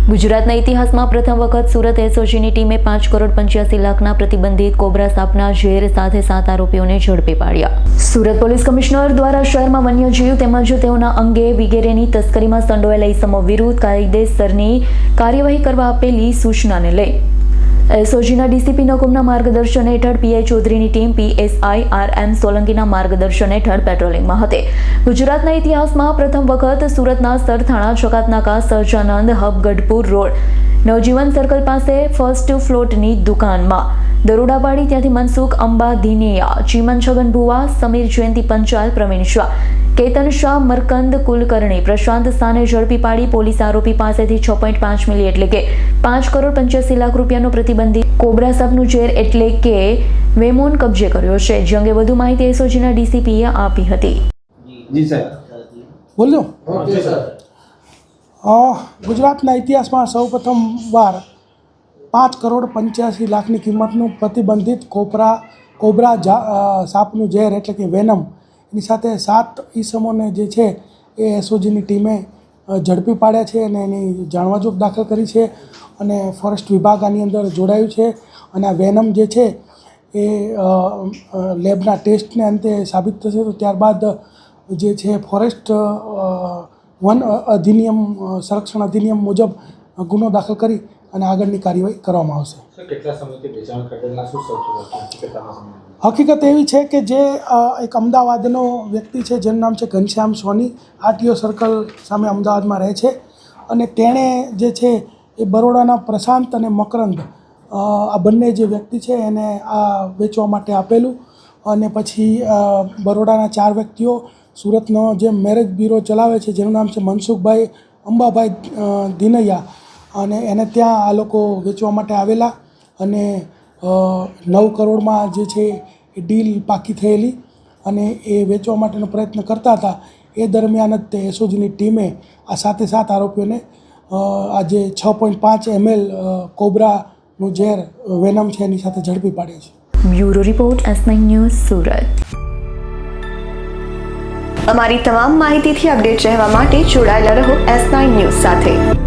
ગુજરાતના ઇતિહાસમાં પ્રથમ વખત સુરત એસઓજીની ટીમે 5 કરોડ 85 લાખના પ્રતિબંધિત કોબરા સાપના ઝેર સાથે 7 આરોપીઓને ઝડપી પાડ્યા। સુરત પોલીસ કમિશનર દ્વારા શહેરમાં વન્યજીવ તેમજ તેઓના અંગે વગેરેની તસ્કરીમાં સંડોવાયેલા ઇસમો વિરુદ્ધ કાયદેસરની કાર્યવાહી કરવા આપેલી સૂચનાને લઈ એસઓજીના ડીસીપી નકુમના માર્ગદર્શન હેઠળ પીઆઈ ચૌધરીની ટીમ પીએસઆઈ RM સોલંકીના માર્ગદર્શન હેઠળ પેટ્રોલિંગમાં હતી। ગુજરાતના ઇતિહાસમાં પ્રથમ વખત સુરતના સરથાણા ચકાતનાકા સહજાનંદ હબ ગઢપુર રોડ નવજીવન સર્કલ પાસે ફર્સ્ટ ફ્લોટની દુકાનમાં દરોડા પાડી ત્યાંથી મનસુખ અંબાધીનિયા, ચીમન છગન ભુવા, સમીર જયંતિ પંચાલ, પ્રવીણ શાહ, કેતન શાહ, મરકંદ કુલકર્ણી, પ્રશાંત સાને ઝડપી પાડી પોલીસ આરોપી પાસેથી 6.5 મિલી એટલે કે 5 કરોડ 85 લાખ રૂપિયાનું પ્રતિબંધિત કોબરા સાપનું ઝેર એટલે કે વેમોન કબજે કર્યો છે, જે અંગે વધુ માહિતી એસઓજીના ડીસીપીએ આપી હતી। જી સર બોલ્યો ગુજરાતના ઇતિહાસમાં સૌપ્રથમ વાર 5 કરોડ 85 લાખની કિંમતનું પ્રતિબંધિત કોબરા સાપનું ઝેર એટલે કે વેનમ એની સાથે 7 ઈસમોને જે છે એ એસઓજીની ટીમે ઝડપી પાડ્યા છે અને એની જાણવાજોગ દાખલ કરી છે અને ફોરેસ્ટ વિભાગ આની અંદર જોડાયું છે અને આ વેનમ જે છે એ લેબના ટેસ્ટને અંતે સાબિત થશે તો ત્યારબાદ જે છે ફોરેસ્ટ વન અધિનિયમ સંરક્ષણ અધિનિયમ મુજબ ગુનો દાખલ કરી અને આગળની કાર્યવાહી કરવામાં આવશે। કેટલા સમયથી વેચાણ કરેલા શું હકીકત એવી છે કે જે એક અમદાવાદનો વ્યક્તિ છે જેનું નામ છે ઘનશ્યામ સોની, આરટીઓ સર્કલ સામે અમદાવાદમાં રહે છે અને તેણે જે છે એ બરોડાના પ્રશાંત અને મકરંદ આ બંને જે વ્યક્તિ છે એને આ વેચવા માટે આપેલું અને પછી બરોડાના 4 વ્યક્તિઓ સુરતનો જે મેરેજ બ્યુરો ચલાવે છે જેનું નામ છે મનસુખભાઈ અંબાભાઈ દિનૈયા અને એને ત્યાં આ લોકો વેચવા માટે આવેલા અને 9 કરોડમાં જે છે એ ડીલ પાકી થયેલી અને એ વેચવા માટેનો પ્રયત્ન કરતા હતા। એ દરમિયાન જ તે એસઓજીની ટીમે આ 7 આરોપીઓને આજે 6.5 ml કોબરાનું ઝેર વેનમ છે એની સાથે ઝડપી પાડ્યા છે। Bureau report S9 news Surat. અમારી તમામ માહિતીથી અપડેટ રહેવા માટે જોડાયેલા રહો S9 ન્યૂઝ સાથે।